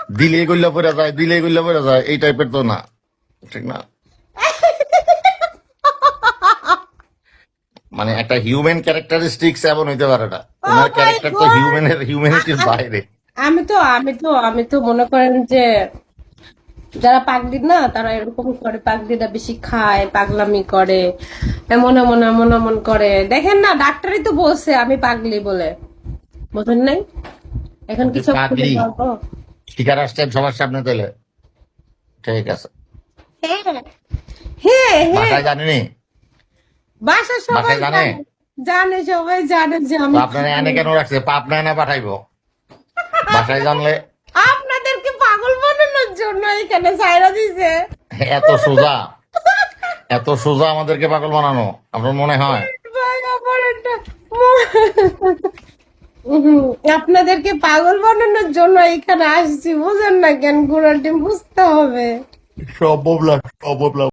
দিলে গল্লা পড়ে যায়, দিলে গল্লা পড়ে যায়, এই টাইপের তো না, ঠিক না? মানে একটা হিউম্যান ক্যারেক্টারিস্টিক্স এমন হইতে পারে না, ও ওনার মাই ক্যারেক্টার তো গড। হিউম্যানিটির বাইরে। আমি তো মনে করেন যে যারা পাগলি না তারা এরকম করে, পাগলিরা বেশি খায়, পাগলামি করে, এমন এমন এমন এমন করে। দেখেন না, ডাক্তারই তো বলছে আমি পাগলি বলে, বোঝেন নাই? এখন কি আপনি সব খুলে পাগলি বলবো? শিকার আসছেন সবার সামনে তাইলে, ঠিক আছে। হ্যাঁ, হ্যাঁ, হ্যাঁ। বাসায় জানেনি? বাসা সবাই বাসায় জানে? জানে, জানে সবাই জানে যে তো আমি আপনারা এনে পাগলি। কেন রাখছে? পাবনা এনে পাঠাইবো বাসায় জানলে। আপনাদেরকে পাগল বানানোর জন্য এখানে ছাইরা দিছে। এত সোজা, এত সোজা আমাদেরকে পাগল বানানো আপনার মনে হয়? ভাই আমার এটা আপনাদেরকে পাগল বানানোর জন্য এখানে আসছি, বুঝেন না কেন? ঘোড়ার ডিম বুঝতে হবে। সম্ভব না, সম্ভব না।